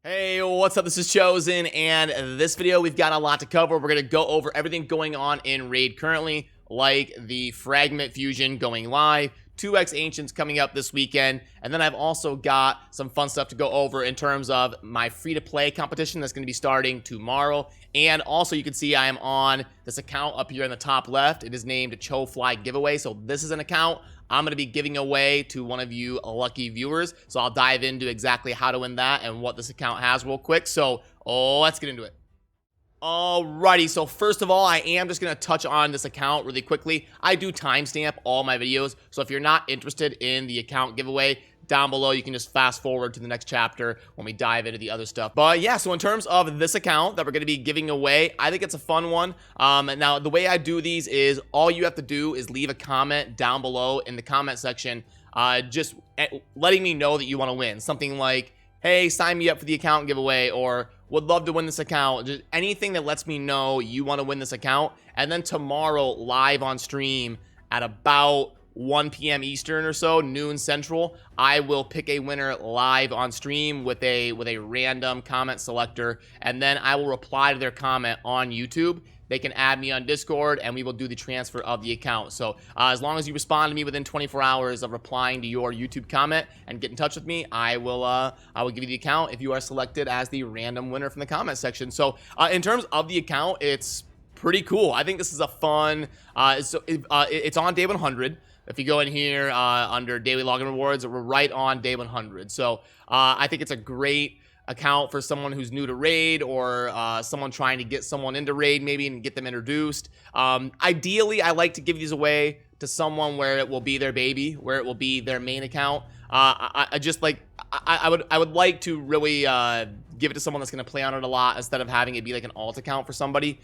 Hey, what's up? This is Chosen, and this video we've got a lot to cover. We're going to go over everything going on in Raid currently, like the Fragment Fusion going live, 2x Ancients coming up this weekend, and then I've also got some fun stuff to go over in terms of my free-to-play competition that's going to be starting tomorrow. And also, you can see I am on this account up here in the top left. It is named Chofly Giveaway, so this is an account I'm going to be giving away to one of you lucky viewers. So I'll dive into exactly how to win that and what this account has real quick. So let's get into it. Alrighty, so first of all, I am just going to touch on this account really quickly. I do timestamp all my videos, so if you're not interested in the account giveaway, down below you can just fast forward to the next chapter when we dive into the other stuff. But yeah, so in terms of this account that we're going to be giving away, I think it's a fun one. Now, the way I do these is all you have to do is leave a comment down below in the comment section, just letting me know that you want to win. Something like, hey, sign me up for the account giveaway, or would love to win this account. Just anything that lets me know you want to win this account. And then tomorrow, live on stream at about 1 p.m. Eastern or so, noon Central, I will pick a winner live on stream with a random comment selector, and then I will reply to their comment on YouTube. They can add me on Discord, and we will do the transfer of the account. So as long as you respond to me within 24 hours of replying to your YouTube comment and get in touch with me, I will give you the account if you are selected as the random winner from the comment section. So in terms of the account, it's pretty cool. I think this is a fun. It's on day 100. If you go in here under daily login rewards, we're right on day 100. So I think it's a great account for someone who's new to Raid, or someone trying to get someone into Raid maybe and get them introduced. Ideally, I like to give these away to someone where it will be their baby, where it will be their main account. I would like to really give it to someone that's going to play on it a lot instead of having it be like an alt account for somebody.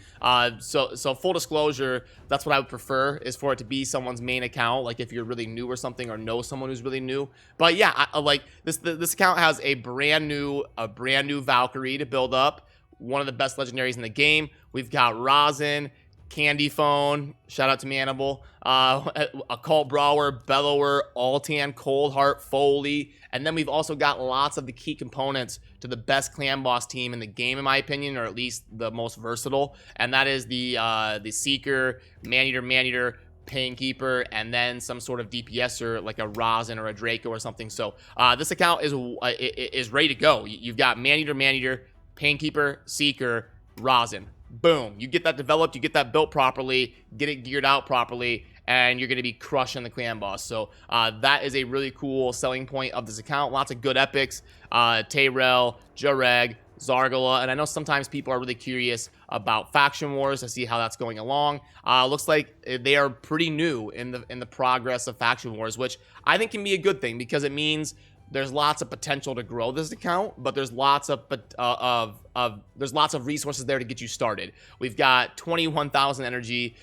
So full disclosure, that's what I would prefer, is for it to be someone's main account, like if you're really new or something, or know someone who's really new. But yeah, I like this account has a brand new Valkyrie to build up, one of the best legendaries in the game. We've got Rosin, Candy Phone, shout out to Manable, Occult Brawler, Bellower, Altan, Coldheart, Foley, and then we've also got lots of the key components to the best clan boss team in the game, in my opinion, or at least the most versatile, and that is the Seeker, Maneater, Painkeeper, and then some sort of DPSer like a Rosin or a Draco or something. So this account is ready to go. You've got Maneater, Painkeeper, Seeker, Rosin. Boom, you get that developed, you get that built properly, get it geared out properly, and you're going to be crushing the clan boss. So that is a really cool selling point of this account. Lots of good epics, Tayrel, Jareg, Zargala, and I know sometimes people are really curious about Faction Wars to see how that's going along. Looks like they are pretty new in the progress of Faction Wars, which I think can be a good thing, because it means there's lots of potential to grow this account, but there's lots of resources there to get you started. We've got 21,000 energy,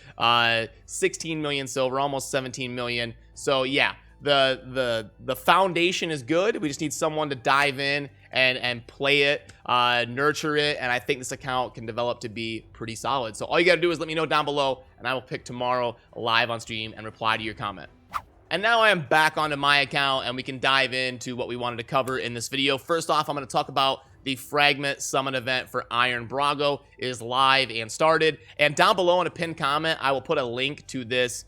16 million silver, almost 17 million. So yeah, the foundation is good. We just need someone to dive in and play it, nurture it, and I think this account can develop to be pretty solid. So all you got to do is let me know down below, and I will pick tomorrow live on stream and reply to your comment. And now I am back onto my account, and we can dive into what we wanted to cover in this video. First off, I'm going to talk about the Fragment Summon event for Iron Brago. It is live and started. And down below in a pinned comment, I will put a link to this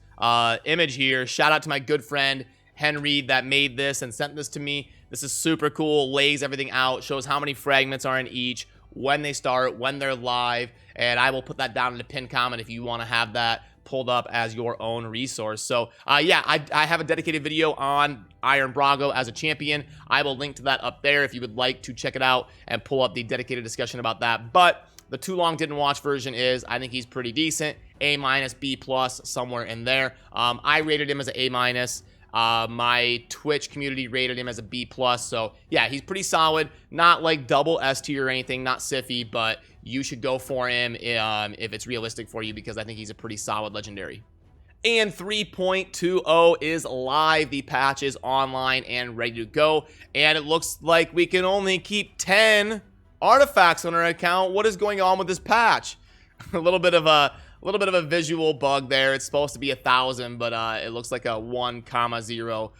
image here. Shout out to my good friend Henry that made this and sent this to me. This is super cool. Lays everything out. Shows how many fragments are in each, when they start, when they're live. And I will put that down in the pinned comment if you want to have that pulled up as your own resource. So yeah, I have a dedicated video on Iron Brago as a champion. I will link to that up there if you would like to check it out and pull up the dedicated discussion about that. But the too long didn't watch version is, I think he's pretty decent, A-, B+, somewhere in there. I rated him as an A-. My Twitch community rated him as a B+, so yeah, he's pretty solid. Not like double S tier or anything, not Siffy, but you should go for him if it's realistic for you, because I think he's a pretty solid legendary. And 3.20 is live. The patch is online and ready to go, and it looks like we can only keep 10 artifacts on our account. What is going on with this patch? A little bit of a visual bug there. It's supposed to be 1,000, but it looks like a 1,0.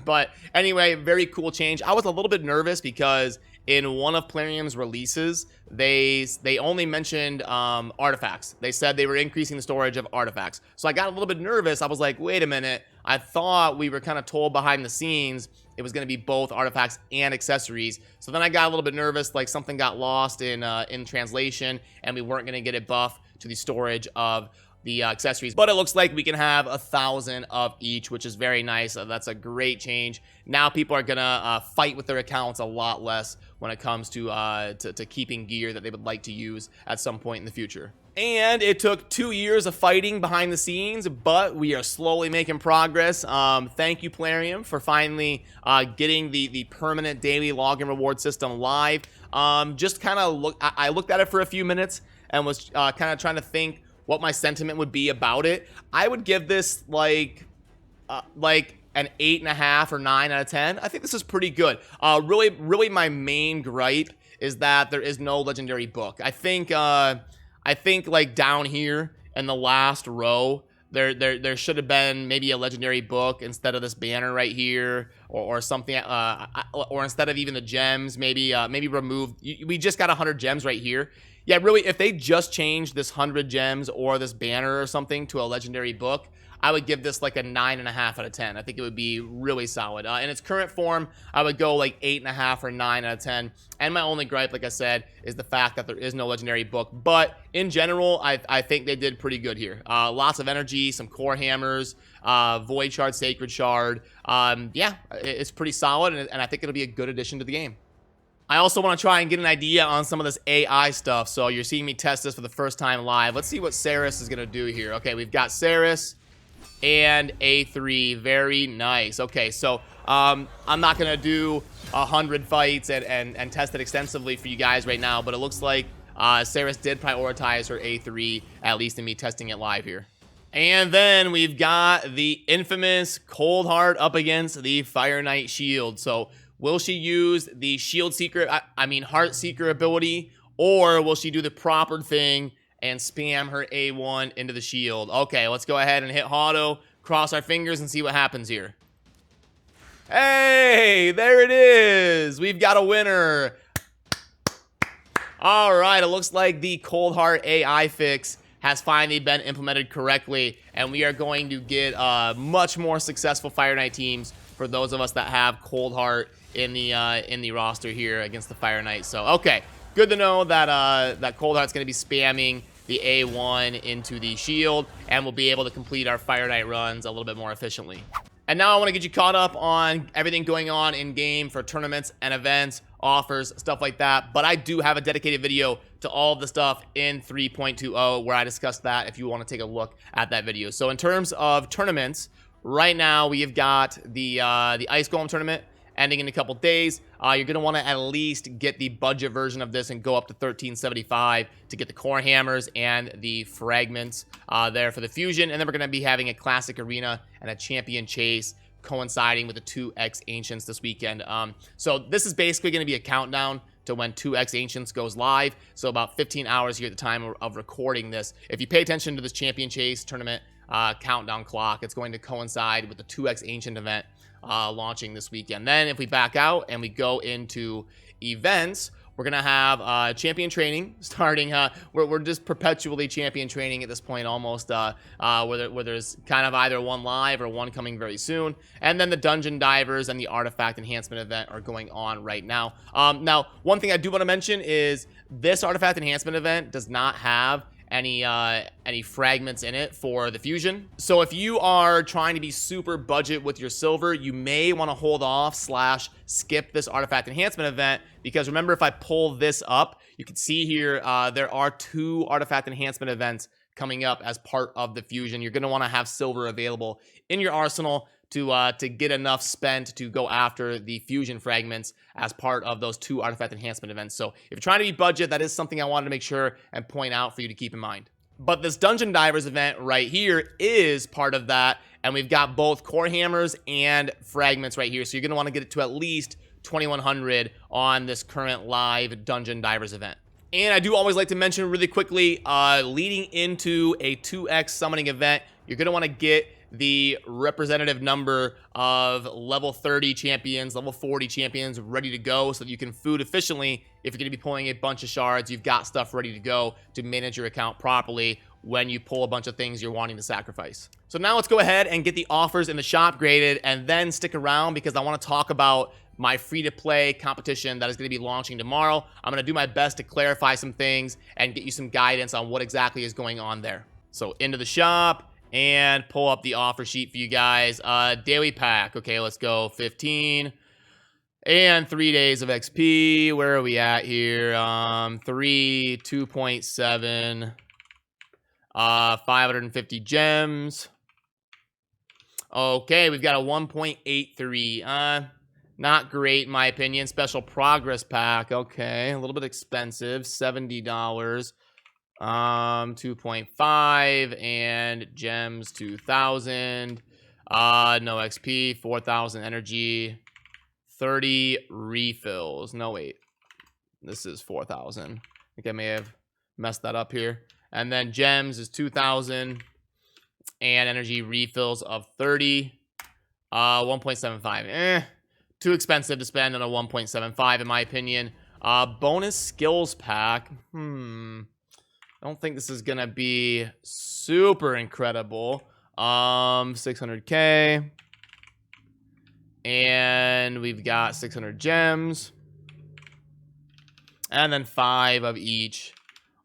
But anyway, very cool change. I was a little bit nervous because in one of Plarium's releases, they only mentioned artifacts. They said they were increasing the storage of artifacts. So I got a little bit nervous. I was like, wait a minute. I thought we were kind of told behind the scenes it was going to be both artifacts and accessories. So then I got a little bit nervous, like something got lost in translation, and we weren't going to get a buff to the storage of the accessories. But it looks like we can have 1,000 of each, which is very nice. That's a great change. Now people are gonna fight with their accounts a lot less when it comes to keeping gear that they would like to use at some point in the future. And it took 2 years of fighting behind the scenes, but we are slowly making progress. Thank you, Plarium, for finally getting the permanent daily login reward system live. Just kind of I looked at it for a few minutes and was kind of trying to think what my sentiment would be about it. I would give this like an 8.5 or 9 out of 10. I think this is pretty good. Really, my main gripe is that there is no legendary book. I think like down here in the last row, there should have been maybe a legendary book instead of this banner right here, or something, or instead of even the gems, maybe remove. We just got 100 gems right here. Yeah, really, if they just changed this 100 gems or this banner or something to a legendary book, I would give this like a 9.5 out of 10. I think it would be really solid. In its current form, I would go like 8.5 or 9 out of 10. And my only gripe, like I said, is the fact that there is no legendary book. But in general, I think they did pretty good here. Lots of energy, some core hammers, void shard, sacred shard. Yeah, it's pretty solid, and I think it'll be a good addition to the game. I also want to try and get an idea on some of this AI stuff. So you're seeing me test this for the first time live. Let's see what Saris is going to do here. Okay, we've got Saris and A3. Very nice. Okay, so I'm not going to do 100 fights and test it extensively for you guys right now, but it looks like Saris did prioritize her A3, at least in me testing it live here. And then we've got the infamous Cold Heart up against the Fire Knight Shield. So will she use the Shield Seeker, Heart Seeker ability, or will she do the proper thing and spam her A1 into the shield? Okay, let's go ahead and hit auto, cross our fingers, and see what happens here. Hey, there it is. We've got a winner. All right, it looks like the Cold Heart AI fix has finally been implemented correctly, and we are going to get much more successful Fire Knight teams for those of us that have Cold Heart in the roster here against the Fire Knight. So, okay, good to know that that Cold Heart's going to be spamming the A1 into the shield, and we'll be able to complete our Fire Knight runs a little bit more efficiently. And now I want to get you caught up on everything going on in-game for tournaments and events, offers, stuff like that. But I do have a dedicated video to all of the stuff in 3.20 where I discussed that if you want to take a look at that video. So in terms of tournaments, right now we have got the Ice Golem tournament ending in a couple days. You're going to want to at least get the budget version of this and go up to 1375 to get the core hammers and the fragments there for the fusion. And then we're going to be having a classic arena and a champion chase coinciding with the 2x Ancients this weekend. So this is basically going to be a countdown to when 2x Ancients goes live. So about 15 hours here at the time of recording this. If you pay attention to this champion chase tournament countdown clock, it's going to coincide with the 2x Ancient event launching this weekend. Then if we back out and we go into events, we're gonna have champion training starting. We're just perpetually champion training at this point, almost where there's kind of either one live or one coming very soon. And then the dungeon divers and the artifact enhancement event are going on right now. Now, one thing I do want to mention is this artifact enhancement event does not have any fragments in it for the fusion. So if you are trying to be super budget with your silver, you may want to hold off / skip this artifact enhancement event, because remember, if I pull this up, you can see here there are 2 artifact enhancement events coming up as part of the fusion. You're going to want to have silver available in your arsenal to get enough spent to go after the fusion fragments as part of those 2 artifact enhancement events. So if you're trying to be budget, that is something I wanted to make sure and point out for you to keep in mind. But this dungeon divers event right here is part of that, and we've got both core hammers and fragments right here. So you're going to want to get it to at least 2100 on this current live dungeon divers event. And I do always like to mention really quickly, leading into a 2x summoning event, you're going to want to get the representative number of level 30 champions, level 40 champions ready to go so that you can food efficiently. If you're going to be pulling a bunch of shards, you've got stuff ready to go to manage your account properly when you pull a bunch of things you're wanting to sacrifice. So now let's go ahead and get the offers in the shop graded, and then stick around because I want to talk about my free-to-play competition that is going to be launching tomorrow. I'm going to do my best to clarify some things and get you some guidance on what exactly is going on there. So into the shop and pull up the offer sheet for you guys. Daily pack. Okay, let's go 15 and 3 days of XP. Where are we at here? 3, 2.7, 550 gems. Okay, we've got a 1.83. Not great in my opinion. Special progress pack. Okay, a little bit expensive. $70. 2.5 and gems 2,000. No XP. 4,000 energy. 30 refills. No, wait. This is 4,000. I think I may have messed that up here. And then gems is 2,000 and energy refills of 30. 1.75. Too expensive to spend on a 1.75 in my opinion. Bonus skills pack. I don't think this is gonna be super incredible. 600k. And we've got 600 gems. And then 5 of each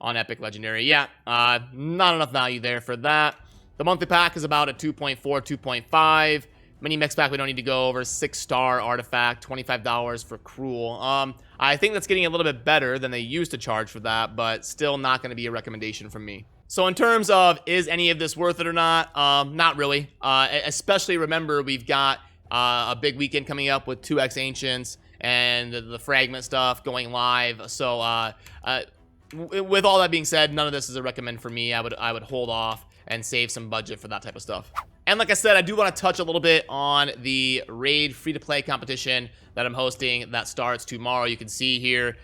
on epic legendary. Yeah, not enough value there for that. The monthly pack is about a 2.4, 2.5. Mini mix pack we don't need to go over. 6-star artifact, $25 for cruel. I think that's getting a little bit better than they used to charge for that, but still not going to be a recommendation from me. So in terms of is any of this worth it or not, not really. Especially remember we've got a big weekend coming up with 2x Ancients and the fragment stuff going live. So with all that being said, none of this is a recommend for me. I would hold off and save some budget for that type of stuff. And like I said, I do want to touch a little bit on the Raid free-to-play competition that I'm hosting that starts tomorrow. You can see here,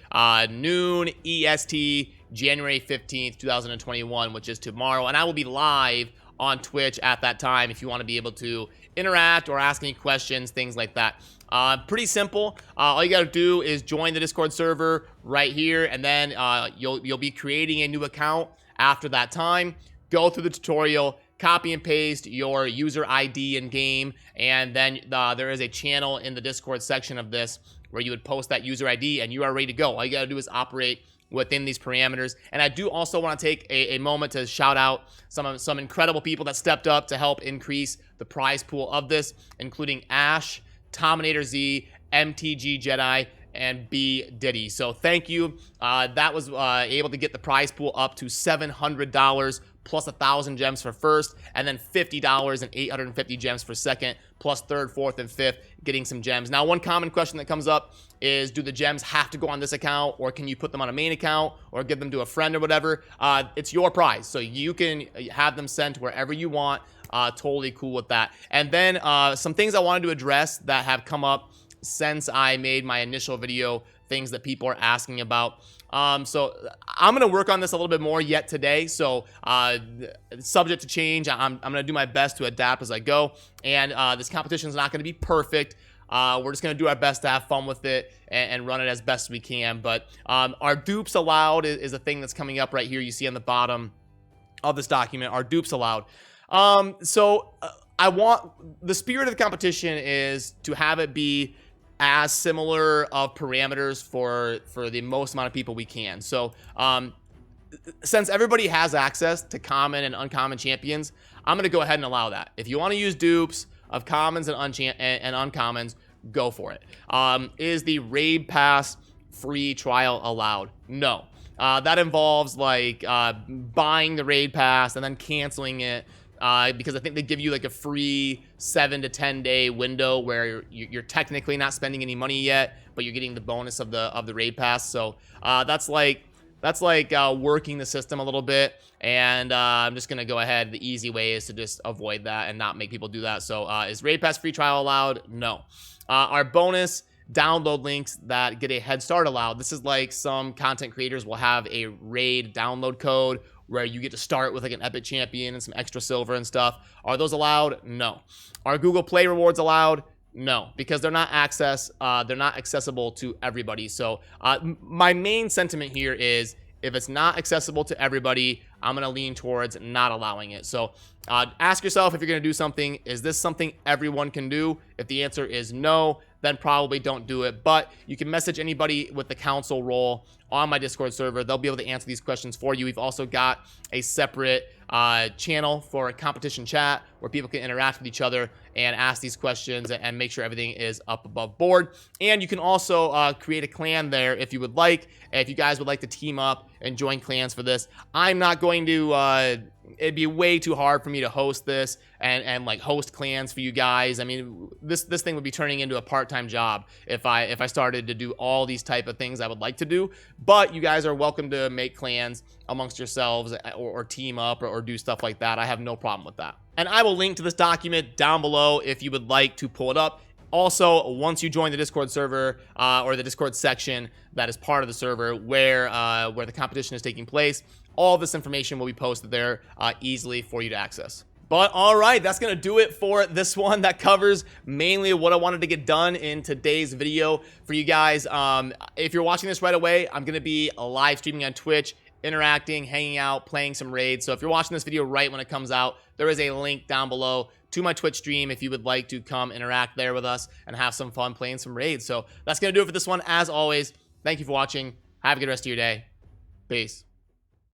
noon EST, January 15th, 2021, which is tomorrow. And I will be live on Twitch at that time if you want to be able to interact or ask any questions, things like that. Pretty simple. All you got to do is join the Discord server right here, and then you'll be creating a new account after that time. Go through the tutorial, copy and paste your user ID in game, and then there is a channel in the Discord section of this where you would post that user ID and you are ready to go. All you gotta do is operate within these parameters. And I do also want to take a moment to shout out some incredible people that stepped up to help increase the prize pool of this, including Ash, Tominator Z, MTG Jedi, and B Diddy. So thank you. That was able to get the prize pool up to $700 plus 1,000 gems for first, and then $50 and 850 gems for second, plus third, fourth, and fifth, getting some gems. Now, one common question that comes up is, do the gems have to go on this account, or can you put them on a main account, or give them to a friend or whatever? It's your prize, so you can have them sent wherever you want. Totally cool with that. And then some things I wanted to address that have come up since I made my initial video, things that people are asking about. So I'm going to work on this a little bit more yet today. So subject to change. I'm going to do my best to adapt as I go. And this competition is not going to be perfect. We're just going to do our best to have fun with it and run it as best we can. But our dupes allowed is a thing that's coming up right here. You see on the bottom of this document, our dupes allowed. So I want, the spirit of the competition is to have it be as similar of parameters for the most amount of people we can. So since everybody has access to common and uncommon champions, I'm going to go ahead and allow that. If you want to use dupes of commons and uncommons, go for it. Is the raid pass free trial allowed? No. That involves like buying the raid pass and then canceling it. Because I think they give you like a free 7 to 10 day window where you're technically not spending any money yet, but you're getting the bonus of the raid pass. So that's like working the system a little bit. And I'm just gonna go ahead. The easy way is to just avoid that and not make people do that. So is raid pass free trial allowed? No. Our bonus download links that get a head start allowed. This is like some content creators will have a raid download code where you get to start with like an epic champion and some extra silver and stuff. Are those allowed? No. Are Google Play rewards allowed? No, because they're not accessible to everybody. So my main sentiment here is, if it's not accessible to everybody, I'm going to lean towards not allowing it. So ask yourself, if you're going to do something, is this something everyone can do? If the answer is no, then probably don't do it. But you can message anybody with the council role on my Discord server. They'll be able to answer these questions for you. We've also got a separate channel for a competition chat where people can interact with each other and ask these questions and make sure everything is up above board. And you can also create a clan there if you would like. If you guys would like to team up and join clans for this, I'm not going to it'd be way too hard for me to host this and like host clans for you guys. I mean, this thing would be turning into a part-time job if I started to do all these type of things I would like to do. But you guys are welcome to make clans amongst yourselves or team up or do stuff like that. I have no problem with that. And I will link to this document down below if you would like to pull it up. Also, once you join the Discord server or the Discord section that is part of the server where the competition is taking place, all this information will be posted there easily for you to access. But all right, that's going to do it for this one. That covers mainly what I wanted to get done in today's video for you guys. If you're watching this right away, I'm going to be live streaming on Twitch, interacting, hanging out, playing some raids. So if you're watching this video right when it comes out, there is a link down below to my Twitch stream if you would like to come interact there with us and have some fun playing some raids. So that's going to do it for this one. As always, thank you for watching. Have a good rest of your day. Peace.